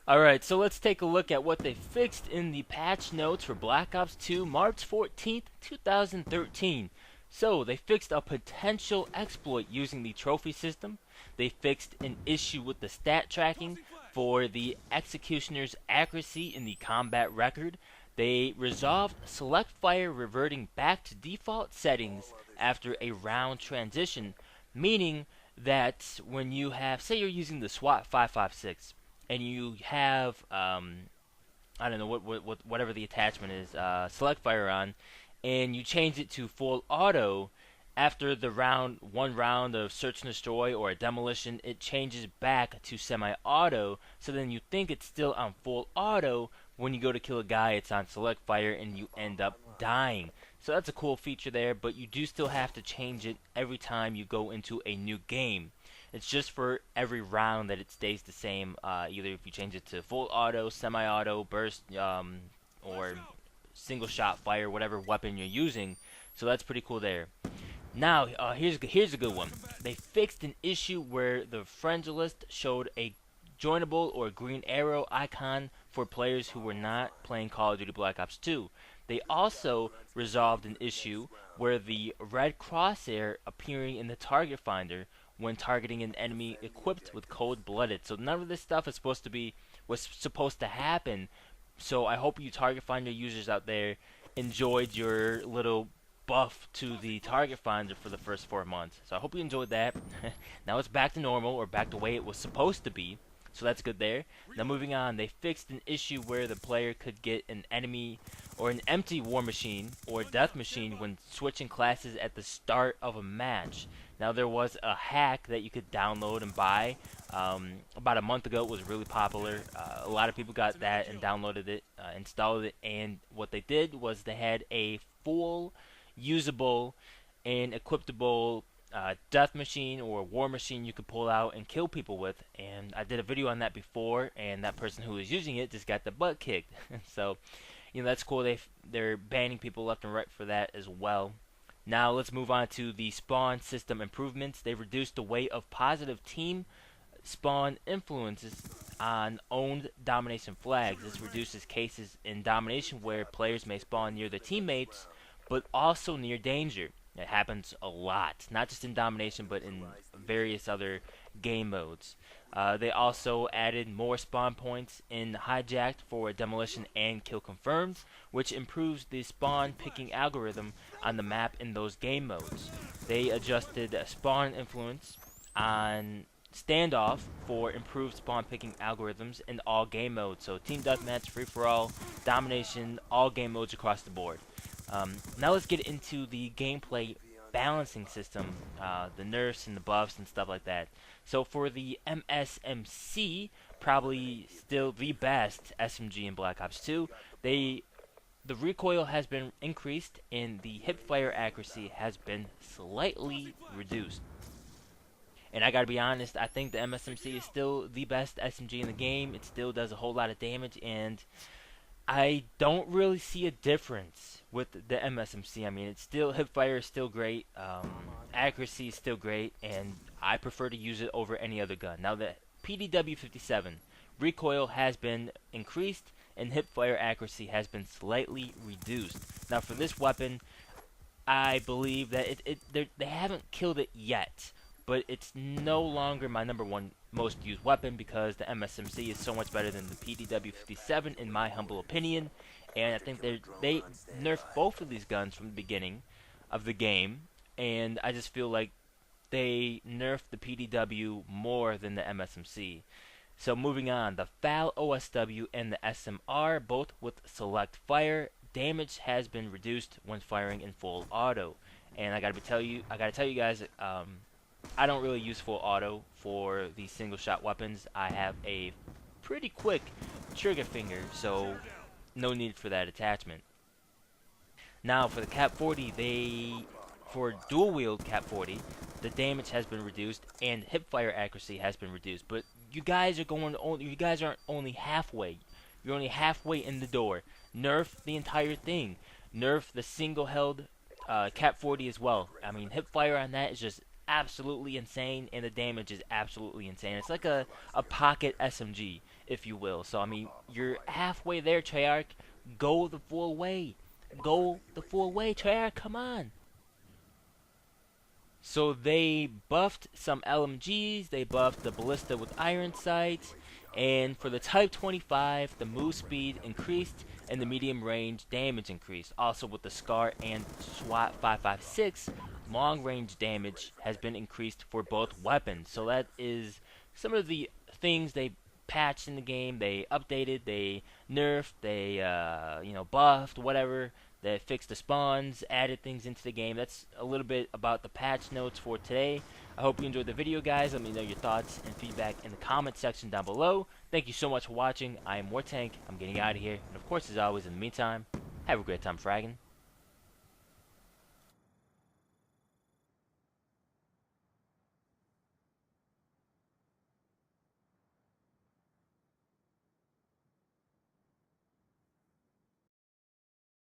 Alright, so let's take a look at what they fixed in the patch notes for Black Ops 2 March 14th, 2013. So, they fixed a potential exploit using the trophy system. They fixed an issue with the stat tracking for the executioner's accuracy in the combat record. They resolved select fire reverting back to default settings after a round transition, meaning that when you have, say you're using the SWAT 556, and you have I don't know whatever the attachment is, select fire on, and you change it to full auto. After the one round of search and destroy or a demolition, it changes back to semi-auto. So then you think it's still on full auto. When you go to kill a guy, it's on select fire, and you end up dying. So that's a cool feature there, but you do still have to change it every time you go into a new game. It's just for every round that it stays the same. Either if you change it to full auto, semi-auto, burst, or single shot fire, whatever weapon you're using. So that's pretty cool there. Now, here's a good one. They fixed an issue where the friends list showed a joinable or green arrow icon for players who were not playing Call of Duty Black Ops 2. They also resolved an issue where the red crosshair appearing in the target finder when targeting an enemy equipped with Cold Blooded. So none of this stuff is supposed to be was supposed to happen. So I hope you target finder users out there enjoyed your little buff to the target finder for the first 4 months. So I hope you enjoyed that. Now it's back to normal, or back the way it was supposed to be. So that's good there. Now moving on, they fixed an issue where the player could get an enemy or an empty war machine or death machine when switching classes at the start of a match. Now there was a hack that you could download and buy. About a month ago, it was really popular. A lot of people got that and downloaded it, installed it, and what they did was they had a full usable and equipable death machine or war machine you could pull out and kill people with. And I did a video on that before, and that person who was using it just got the butt kicked. So, that's cool. They're banning people left and right for that as well. Now let's move on to the spawn system improvements. They reduced the weight of positive team spawn influences on owned domination flags. This reduces cases in domination where players may spawn near their teammates, but also near danger. It happens a lot, not just in domination, but in various other game modes. They also added more spawn points in hijacked for demolition and kill confirmed, which improves the spawn picking algorithm on the map in those game modes. They adjusted spawn influence on standoff for improved spawn picking algorithms in all game modes. So team deathmatch, free for all, domination, all game modes across the board. Now let's get into the gameplay balancing system, the nerfs and the buffs and stuff like that. So for the MSMC, probably still the best SMG in Black Ops 2, the recoil has been increased and the hipfire accuracy has been slightly reduced. And I gotta be honest, I think the MSMC is still the best SMG in the game. It still does a whole lot of damage, and I don't really see a difference with the MSMC. I mean, it's still hipfire is still great, accuracy is still great, and I prefer to use it over any other gun. Now the PDW-57 recoil has been increased, and hipfire accuracy has been slightly reduced. Now for this weapon, I believe that they haven't killed it yet, but it's no longer my number one most used weapon because the MSMC is so much better than the PDW-57 in my humble opinion, and I think they nerfed both of these guns from the beginning of the game, and I just feel like they nerfed the PDW more than the MSMC. So moving on, the FAL OSW and the SMR, both with select fire, damage has been reduced when firing in full auto. And I gotta tell you guys, I don't really use full auto for these single shot weapons. I have a pretty quick trigger finger, so no need for that attachment. Now for the Cap 40, for dual wield Cap 40, the damage has been reduced and hipfire accuracy has been reduced. But you guys aren't only halfway. You're only halfway in the door. Nerf the entire thing. Nerf the single held Cap 40 as well. I mean, hipfire on that is just absolutely insane, and the damage is absolutely insane. It's like a pocket SMG. if you will. So I mean, you're halfway there, Treyarch. Go the full way. Go the full way, Treyarch. Come on. So they buffed some LMGs, they buffed the ballista with iron sights, and for the Type 25, the move speed increased and the medium range damage increased. Also with the SCAR and SWAT 556, long range damage has been increased for both weapons. So that is some of the things they patched in the game. They updated, they nerfed, they buffed, whatever. They fixed the spawns, added things into the game. That's a little bit about the patch notes for today. I hope you enjoyed the video, guys. Let me know your thoughts and feedback in the comment section down below. Thank you so much for watching. I am Wartank. I'm getting out of here. And of course, as always, in the meantime, have a great time fragging.